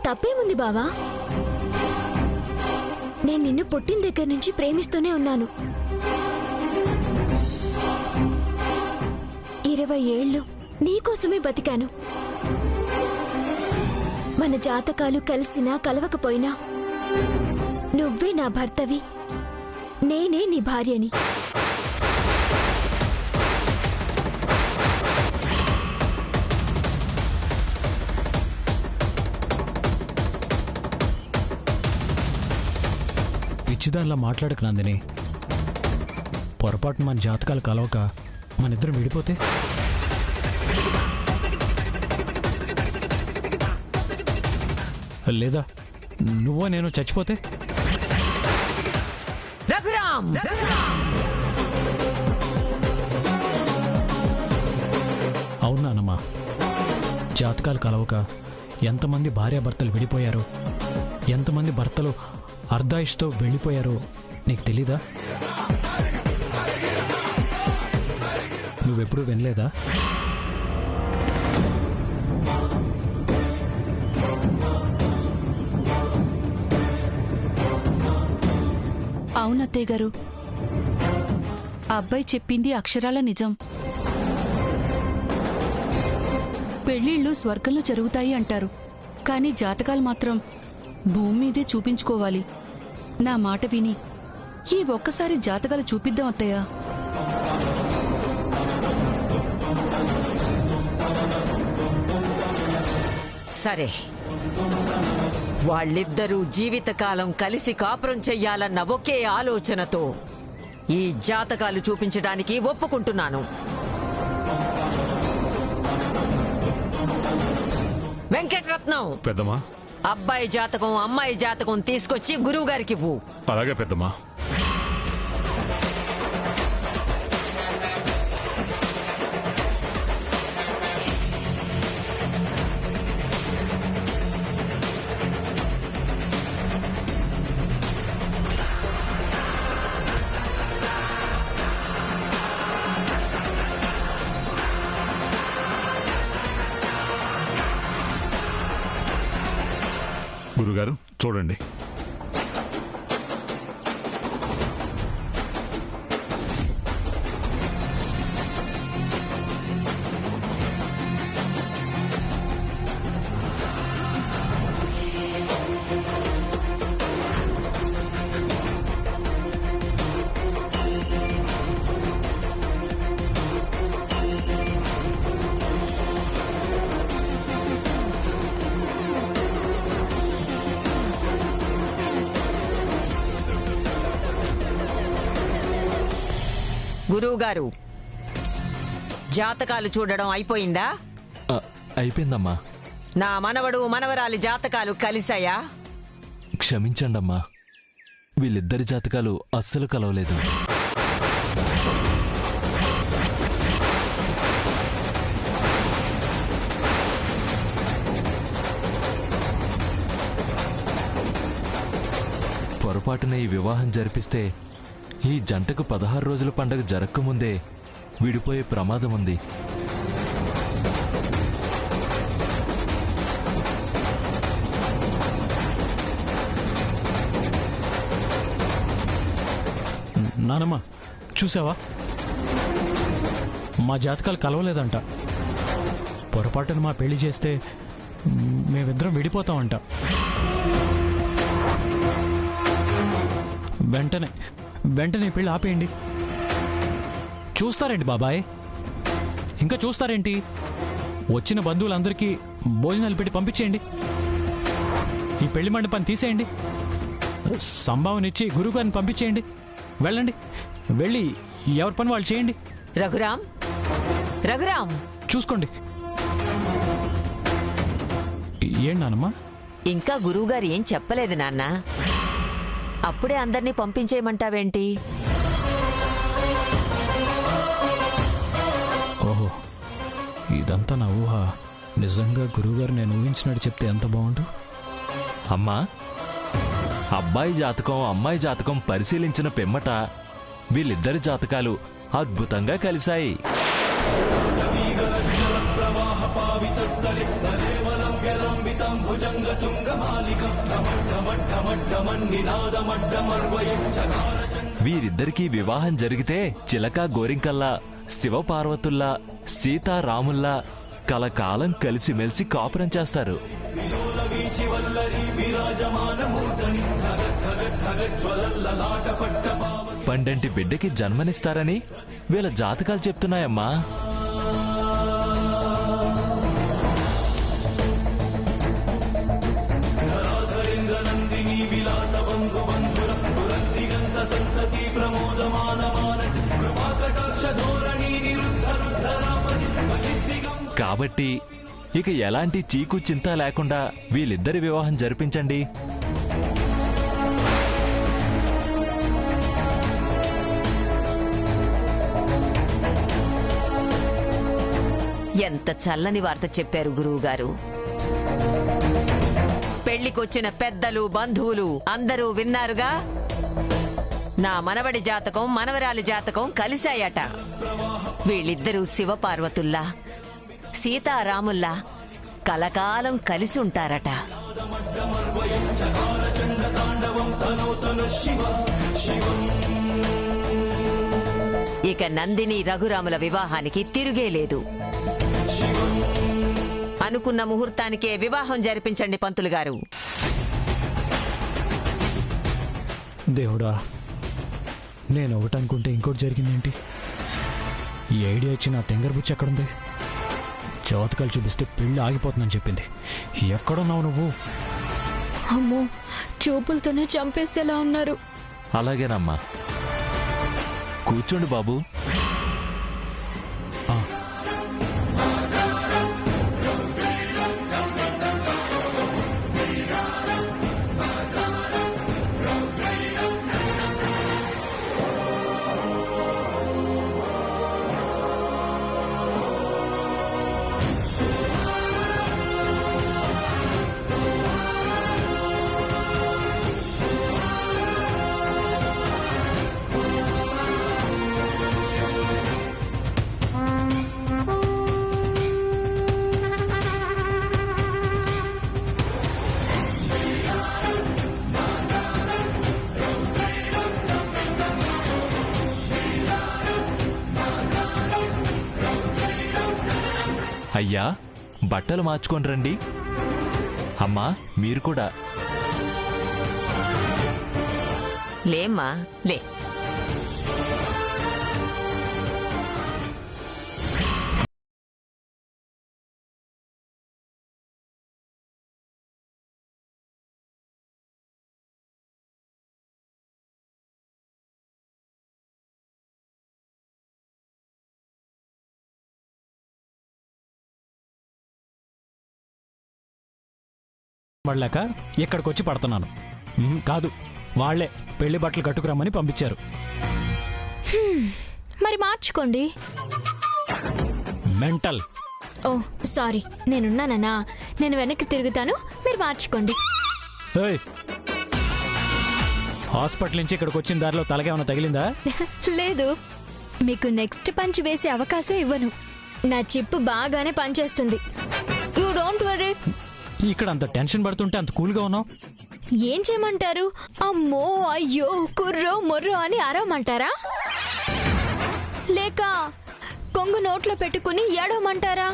తప్పేముంది బావా? నేను నిన్ను పుట్టిన దగ్గర నుంచి ప్రేమిస్తూనే ఉన్నాను. 20 ఏళ్ళు నీకోసమే బతికాను. మన జాతకాలు కలిసినా కలవకపోయినా నువ్వే నా భర్తవి, నేనే నీ భార్యని. పిచ్చిదానిలా మాట్లాడకు నందిని. పొరపాటు మన జాతకాలు కలవక మనిద్దరం విడిపోతే? లేదా నువ్వో నేను చచ్చిపోతే? రఘురామ్, అవునానమ్మా, జాతకాలు కలవక ఎంతమంది భార్యాభర్తలు విడిపోయారో, ఎంతమంది భర్తలు అర్ధాయుష్తో వెళ్ళిపోయారో నీకు తెలీదా? నువ్వెప్పుడూ వినలేదా? అవునత్తయ్య గారు, అబ్బాయి చెప్పింది అక్షరాల నిజం. పెళ్ళిళ్ళు స్వర్గంలో జరుగుతాయి అంటారు, కానీ జాతకాలు మాత్రం భూమి మీదే చూపించుకోవాలి. నా మాట విని ఈ ఒక్కసారి జాతకాలు చూపిద్దాం అత్తయ్య. సరే, వాళ్ళిద్దరూ జీవితకాలం కలిసి కాపురం చెయ్యాలన్న ఒకే ఆలోచనతో ఈ జాతకాలు చూపించడానికి ఒప్పుకుంటున్నాను. వెంకటరత్నం, పెద్దమ్మా, అబ్బాయి జాతకం అమ్మాయి జాతకం తీసుకొచ్చి గురువు గారికి ఇవ్వు. అలాగే పెద్దమ్మా. గురుగారు చూడండి. గురువుగారు, జాతకాలు చూడడం అయిపోయిందా? అయిపోయిందమ్మా. నా మనవడు మనవరాలి జాతకాలు కలిశాయా? క్షమించండమ్మా, వీళ్ళిద్దరి జాతకాలు అస్సలు కలవలేదు. పొరపాటున ఈ వివాహం జరిపిస్తే ఈ జంటకు 16 రోజుల పండగ జరక్కముందే విడిపోయే ప్రమాదం ఉంది. నానమ్మ, చూసావా? మా జాతకాలు కలవలేదంట. పొరపాటున మా పెళ్లి చేస్తే మేమిద్దరం విడిపోతామంట. వెంటనే పెళ్ళి ఆపేయండి. చూస్తారేంటి బాబాయ్? ఇంకా చూస్తారేంటి? వచ్చిన బంధువులందరికీ భోజనాలు పెట్టి పంపించేయండి. ఈ పెళ్లి మండపాన్ని తీసేయండి. సంభావన ఇచ్చి గురువుగారిని పంపించేయండి. వెళ్ళండి, వెళ్ళి ఎవరి పని వాళ్ళు చేయండి. రఘురామ్, చూసుకోండి. ఏం నానమ్మా? ఇంకా గురువుగారు ఏం చెప్పలేదు నాన్న. అప్పుడే అందర్నీ పంపించేయమంటావేంటి? ఓహో, ఇదంతా నా ఊహ. నిజంగా గురువుగారు నేను ఊహించినట్టు చెప్తే ఎంత బాగుండు. అమ్మా, అబ్బాయి జాతకం అమ్మాయి జాతకం పరిశీలించిన పిమ్మట వీళ్ళిద్దరి జాతకాలు అద్భుతంగా కలిశాయి. ప్రవాహ పావిత స్థలి వీరిద్దరికీ వివాహం జరిగితే చిలక గోరింకల్లా శివపార్వతుల్లా సీతారాముల్లా కలకాలం కలిసిమెలిసి కాపురం చేస్తారు. పండంటి బిడ్డకి జన్మనిస్తారని వీళ్ళ జాతకాలు చెప్తున్నాయమ్మా. కాబట్టి ఇక ఎలాంటి చీకు చింత లేకుండా వీళ్ళిద్దరి వివాహం జరిపించండి. ఎంత చల్లని వార్త చెప్పారు గురువుగారు. పెళ్లికొచ్చిన పెద్దలు బంధువులు అందరూ విన్నారుగా. నా మనవడి జాతకం మనవరాలి జాతకం కలిశాయట. వీళ్ళిద్దరూ శివపార్వతుల్లా సీతారాముల్లా కలకాలం కలిసి ఉంటారట. ఇక నందిని రఘురాముల వివాహానికి తిరుగేలేదు. అనుకున్న ముహూర్తానికే వివాహం జరిపించండి పంతులు గారు. దేవుడా, నేను ఒకటి అనుకుంటే ఇంకోటి జరిగిందేంటి? ఈ ఐడియా ఇచ్చి నా తెంగరబుచ్చి ఎక్కడుంది? జాతకాలు చూపిస్తే పెళ్ళి ఆగిపోతుందని చెప్పింది. ఎక్కడున్నావు నువ్వు? అమ్మో, చూపులతోనే చంపేసేలా ఉన్నారు. అలాగేనమ్మా, కూర్చోండి బాబు. అయ్యా, బట్టలు మార్చుకొని రండి. అమ్మా, మీరు కూడా లేమ్మా లే. పడలేక ఇక్కడికి వచ్చి పడుతున్నాను. కాదు, వాళ్లే పెళ్లి బట్టలు కట్టుకురమ్మని పంపించారు. మరి మార్చుకోండి. మెంటల్. ఓ సారీ, నేనున్నానన్నా. నేను వెనక్కి తిరుగుతాను, మీరు మార్చుకోండి. ఏయ్, హాస్పిటల్ నుంచి ఇక్కడికి వచ్చిన దారిలో తలకేమన్నా తగిలిందా? లేదు, మీకు నెక్స్ట్ పంచ్ వేసే అవకాశం ఇవ్వను. నా చిప్పు బాగానే పనిచేస్తుంది. You don't worry. ఇక్కడ అంత టెన్షన్ పడుతుంటే అంత కూల్గా ఉన్నావు. ఏం చేయమంటారు? అమ్మో అయ్యో కుర్రో మొర్రో అని అరవమంటారా? లేక కొంగు నోట్లో పెట్టుకుని ఏడవమంటారా?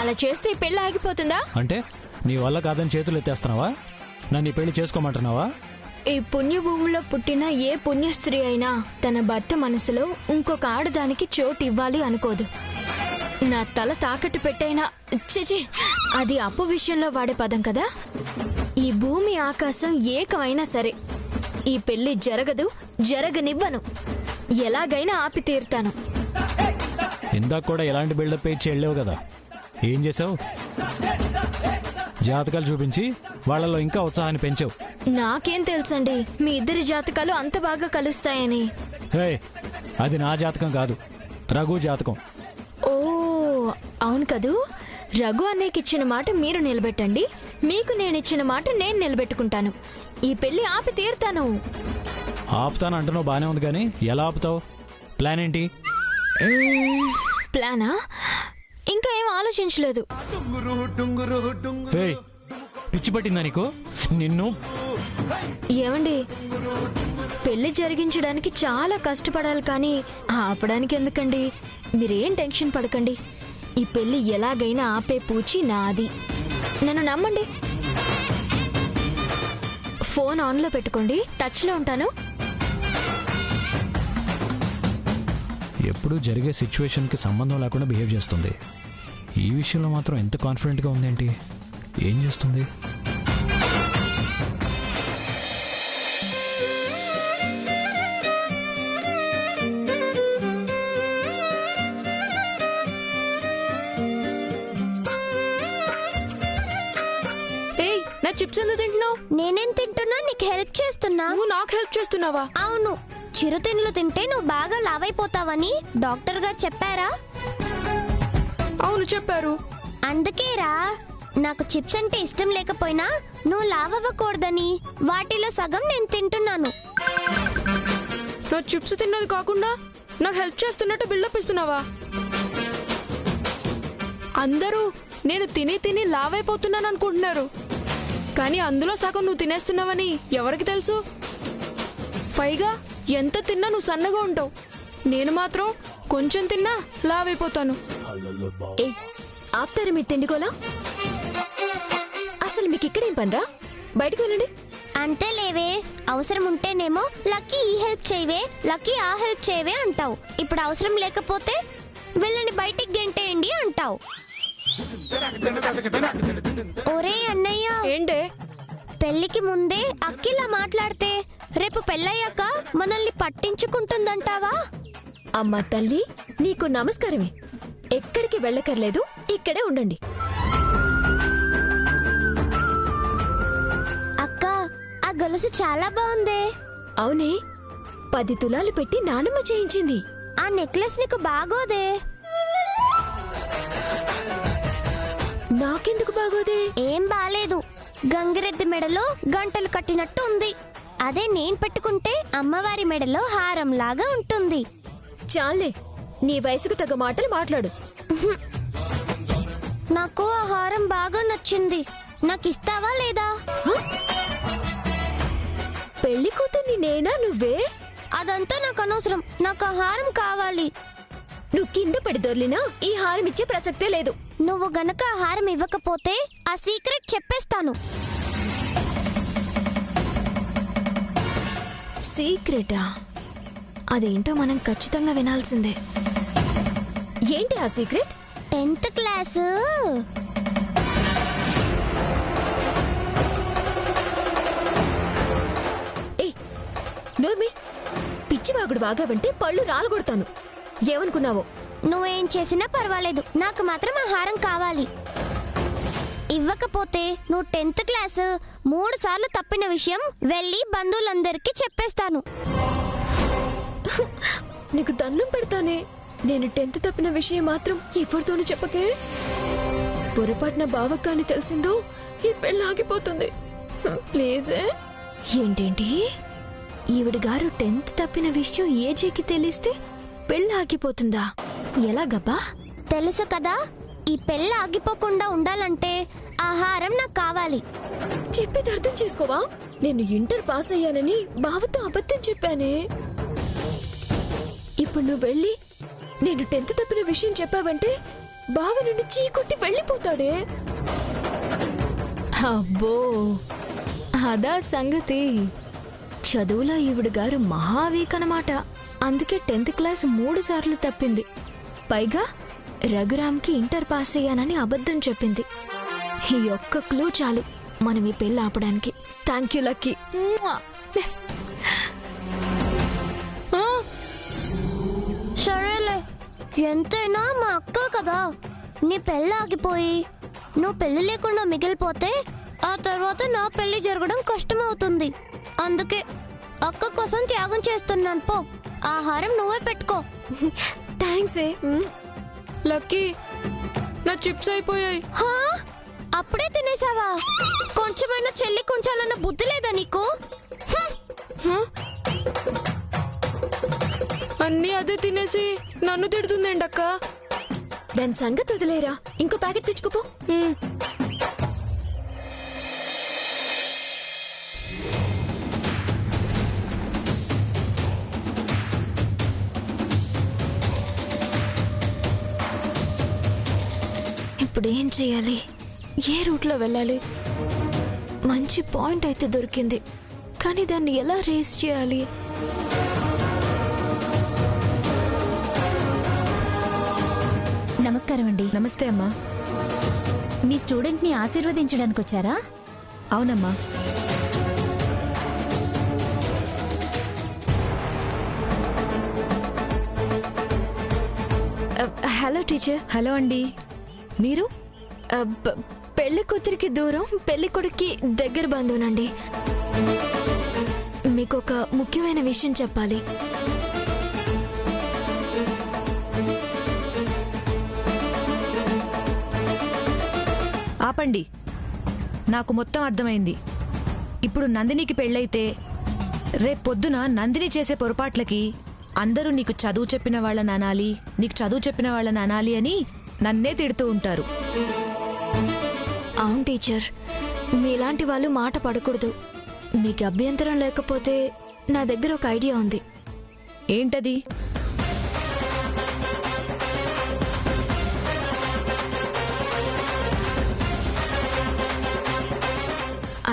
అలా చేస్తే ఈ పెళ్ళి ఆగిపోతుందా? అంటే నీ వల్ల కాదని చేతులు ఎత్తేస్తున్నావా? నన్ను ఈ పెళ్లి చేసుకోమంటున్నావా? ఈ పుణ్యభూమిలో పుట్టిన ఏ పుణ్యస్త్రీ అయినా తన భర్త మనసులో ఇంకొక ఆడదానికి చోటు ఇవ్వాలి అనుకోదు. నా తల తాకట్టు పెట్టైనా చిచి, అది అప్పు విషయంలో వాడే పదం కదా. ఈ భూమి ఆకాశం ఏకమైనా సరే ఈ పెళ్లి జరగదు, జరగనివ్వను. ఎలాగైనా ఆపి తీరుతాను. ఇందాక కూడా ఎలాంటి బిల్డప్ ఇచ్చి వెళ్ళావు కదా, ఏం చేసావు? జాతకాలు చూపించి వాళ్ళలో ఇంకా ఉత్సాహాన్ని పెంచావు. నాకేం తెలుసండి మీ ఇద్దరి జాతకాలు అంత బాగా కలుస్తాయని. హే, అది నా జాతకం కాదు, రఘు జాతకం. ఓ అవును కదూ. రఘు అన్నయ్యకిచ్చిన మాట మీరు నిలబెట్టండి, మీకు నేనిచ్చిన మాట నేను నిలబెట్టుకుంటాను. ఈ పెళ్లి ఆపి తీరుతాను. ఆపుతాను అంటున్నావు, బానే ఉంది, కానీ ఎలా ఆపుతావు? ప్లాన్ ఏంటి? ప్లానా? ఇంకా ఏం ఆలోచించలేదు. హే, పిచ్చి పట్టిందా నీకు? నిన్ను ఏమండి, పెళ్లి జరిగించడానికి చాలా కష్టపడాలి, కానీ ఆపడానికి ఎందుకండి? మీరేం టెన్షన్ పడకండి. ఈ పెళ్లి ఎలాగైనా ఆపే పూచి నాది. నన్ను నమ్మండి. ఫోన్ ఆన్లో పెట్టుకోండి, టచ్లో ఉంటాను. ఎప్పుడూ జరిగే సిచ్యువేషన్కి సంబంధం లేకుండా బిహేవ్ చేస్తుంది. ఈ విషయంలో మాత్రం ఎంత కాన్ఫిడెంట్గా ఉందేంటి? ఏం చేస్తుంది? ఏయ్, నా చిప్స్ ఎందుకు తింటున్నావు? నేనేం తింటున్నా? నీకు హెల్ప్ చేస్తున్నా. నువ్వు నాకు హెల్ప్ చేస్తున్నావా? అవును, చిరుతిండ్లు తింటే నువ్వు బాగా లావైపోతావని డాక్టర్ గారు చెప్పారా? అవును, చెప్పారు. అందుకేరా నాకు చిప్స్ అంటే ఇష్టం లేకపోయినా నువ్వు లావవ్వకూడదని వాటిలో సగం నేను తింటున్నాను. నా చిప్స్ తిన్నది కాకుండా నాకు హెల్ప్ చేస్తున్నట్టు బిల్డప్ ఇస్తున్నావా? అందరూ నేను తిని తిని లావైపోతున్నాను అనుకుంటున్నారు, కానీ అందులో సగం నువ్వు తినేస్తున్నావని ఎవరికి తెలుసు? పైగా ఎంత తిన్నా నువ్వు సన్నగా ఉంటావు, నేను మాత్రం కొంచెం తిన్నా లావైపోతాను. ఆపుతారు మీ తిండికోలా? అసలు మీకు ఇక్కడేం పనిరా? బయటకు వెళ్ళండి. అంతే లేవే, అవసరం ఉంటేనేమో లక్కీ ఈ హెల్ప్ చేయవే, లక్కీ ఆ హెల్ప్ చేయవే అంటావు. ఇప్పుడు అవసరం లేకపోతే వీళ్ళని బయటికి గెంటేయండి అంటావు. ఒరే అన్నయ్య, ఏంటే? పెళ్లికి ముందే అక్కిలా మాట్లాడితే రేపు పెళ్ళయ్యాక మనల్ని పట్టించుకుంటుందంటావా? అమ్మ తల్లి, నీకు నమస్కారమే. ఎక్కడికి వెళ్ళకర్లేదు, ఇక్కడే ఉండండి. అక్క, ఆ గొలుసు చాలా బాగుందే. అవునే, 10 తులాలు పెట్టి నానమ్మ చేయించింది. ఆ నెక్లెస్ నీకు బాగోదే. నాకెందుకు బాగోదే? ఏం బాలేదు, గంగిరెద్ది మెడలో గంటలు కట్టినట్టు ఉంది. అదే నేను పెట్టుకుంటే అమ్మవారి మెడలో హారం లాగా ఉంటుంది. చాలే, నీ వయసుకు తగ్గ మాటలు మాట్లాడు. నాకు ఆ హారం బాగా నచ్చింది, నాకు ఇస్తావా లేదా? పెళ్లి కూతుర్ని నేనా నువ్వే? అదంతా నాకు అనవసరం, నాకు ఆ హారం కావాలి. నువ్వు కింద పడి దొర్లినా ఈ హారం ఇచ్చే ప్రసక్తే లేదు. నువ్వు గనక ఆ హారం ఇవ్వకపోతే ఆ సీక్రెట్ చెప్పేస్తాను. సీక్రెటా? అదేంటో మనం ఖచ్చితంగా వినాల్సిందే. ఏంటి ఆ సీక్రెట్? 10th class. ఏయ్ నోర్మి, పిచ్చివాగుడు వాగావంటే పళ్ళు రాలగొడతాను. ఏమనుకున్నావో? నువ్వేం చేసినా పర్వాలేదు, నాకు మాత్రం ఆ హారం కావాలి. ఇవ్వకపోతే నువ్వు 10th క్లాసు 3 సార్లు తప్పిన విషయం వెళ్ళి బంధువులందరికీ చెప్పేస్తాను. నీకు దండం పెడతానే, నేను 10th తప్పిన విషయం మాత్రం ఎవరితోనూ చెప్పకే. పొరపాటున బావకాని తెలిసిందో ఈ పెళ్ళి ఆగిపోతుంది. ప్లీజ్. ఏంటేంటి? ఈవిడ గారు 10th తప్పిన విషయం ఏజీకి తెలిస్తే పెళ్ళి ఆగిపోతుందా? ఎలాగబ్బా? తెలుసు కదా, ఈ పెళ్ళి ఆగిపోకుండా ఉండాలంటే ఆ హారం నాకు కావాలి. చెప్పేది అర్థం చేసుకోవా? నేను ఇంటర్ పాస్ అయ్యానని బావతో అబద్ధం చెప్పానే. ఇప్పుడు నువ్వు వెళ్ళి నేను 10th తప్పిన విషయం చెప్పావంటే బావ నిన్ను చీకొట్టి వెళ్ళిపోతాడే. అబ్బో, అదా సంగతి. చదువులో ఈవిడ గారు మహావీక్ అన్నమాట. అందుకే 10th క్లాస్ 3 సార్లు తప్పింది. పైగా రఘురామ్కి ఇంటర్ పాస్ అయ్యానని అబద్ధం చెప్పింది. ఈ ఒక్క క్లూ చాలు మనం ఈ పెళ్ళి ఆపడానికి. Thank you lucky. సరేలే, ఎంతైనా మా అక్క కదా. నీ పెళ్ళి ఆగిపోయి నువ్వు పెళ్లి లేకుండా మిగిలిపోతే ఆ తర్వాత నా పెళ్లి జరగడం కష్టమవుతుంది. అందుకే అక్క కోసం త్యాగం చేస్తున్నాను. పో, ఆహారం నువ్వే పెట్టుకో. థ్యాంక్స్. లక్కీ, నా చిప్స్ అయిపోయాయి. హా, అప్పుడే తినేసావా? కొంచెమైనా చెల్లి కొంచాలన్న బుద్ధి లేదా నీకు? అన్నీ అదే తినేసి నన్ను తిడుతుందేంటి అక్క? దాని సంగతి వదిలేరా, ఇంకో ప్యాకెట్ తెచ్చుకోపో. ఇప్పుడు ఏం చేయాలి? ఏ రూట్లో వెళ్ళాలి? మంచి పాయింట్ అయితే దొరికింది, కానీ దాన్ని ఎలా రేస్ చేయాలి? నమస్కారం అండి. నమస్తే అమ్మా. మీ స్టూడెంట్ ని ఆశీర్వదించడానికి వచ్చారా? అవునమ్మా. Hello teacher. హలో అండి. మీరు? పెళ్లి కూతురికి దూరం, పెళ్లి కొడుక్కి దగ్గర బంధువునండి. మీకు ఒక ముఖ్యమైన విషయం చెప్పాలి. ఆపండి. నాకు మొత్తం అర్థమైంది. ఇప్పుడు నందినికి పెళ్ళైతే రేపొద్దున నందిని చేసే పొరపాట్లకి అందరూ నీకు చదువు చెప్పిన వాళ్ళని అనాలి, నీకు చదువు చెప్పిన వాళ్ళని అనాలి అని నన్నే తిడుతూ ఉంటారు. అవును టీచర్, మీలాంటి వాళ్ళు మాట పడకూడదు. మీకు అభ్యంతరం లేకపోతే నా దగ్గర ఒక ఐడియా ఉంది. ఏంటది?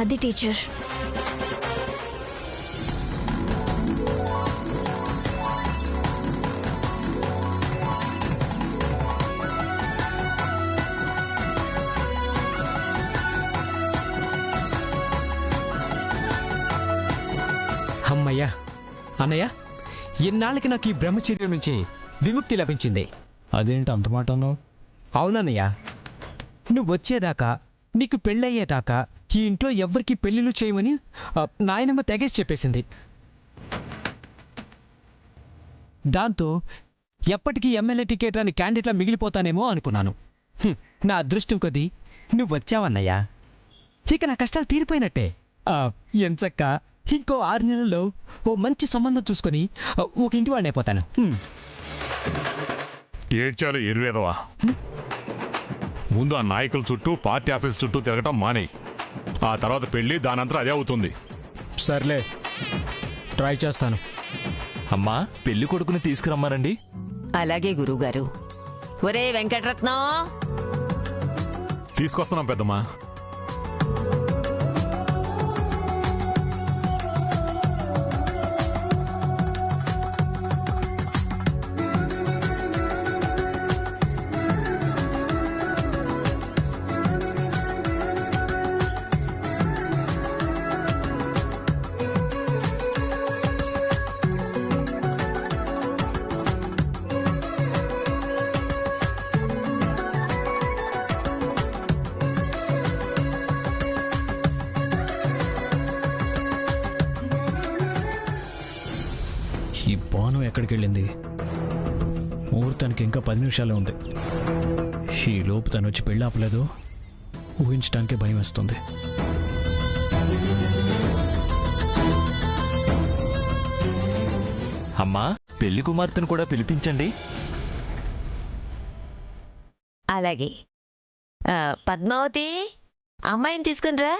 అది టీచర్, అమ్మయ్యా. అన్నయ్య, ఇన్నాళ్ళకి నాకు ఈ బ్రహ్మచర్యం నుంచి విముక్తి లభించింది. అదేంటి అంత మాట అన్నావు? అవునన్నయ్య, నువ్వు వచ్చేదాకా, నీకు పెళ్ళయ్యేదాకా ఈ ఇంట్లో ఎవ్వరికి పెళ్ళిళ్ళు చేయమని నాయనమ్మ తెగేసి చెప్పేసింది. దాంతో ఎప్పటికీ ఎమ్మెల్యే టికెట్ అని క్యాండిడేట్లా మిగిలిపోతానేమో అనుకున్నాను. నా అదృష్టం కొద్దీ నువ్వు వచ్చావన్నయ్యా. ఇక నా కష్టాలు తీరిపోయినట్టే. ఎంచక్క ఇంకో 6 నెలల్లో ఓ మంచి సంబంధం చూసుకొని ఒక ఇంటి వాడిని అయిపోతాను. ఏడ్చాలు ఎరువేదవా. ముందు ఆ నాయకుల చుట్టూ, పార్టీ ఆఫీస్ చుట్టూ తిరగటం మానేయి. ఆ తర్వాత పెళ్లి దానంతా అదే అవుతుంది. సర్లే, ట్రై చేస్తాను. అమ్మా, పెళ్లి కొడుకుని తీసుకురమ్మారండి. అలాగే గురువుగారు. ఒరే వెంకటరత్నం, తీసుకొస్తున్నాం పెద్దమ్మా. ఈ బాను ఎక్కడికి వెళ్ళింది? ముహూర్తానికి ఇంకా 10 నిమిషాలే ఉంది. ఈ లోపు తను వచ్చి పెళ్ళి ఆపలేదు. ఊహించడానికే భయం వేస్తుంది. అమ్మా, పెళ్లి కుమార్తెను కూడా పిలిపించండి. అలాగే. పద్మావతి, అమ్మాయిని తీసుకునిరా.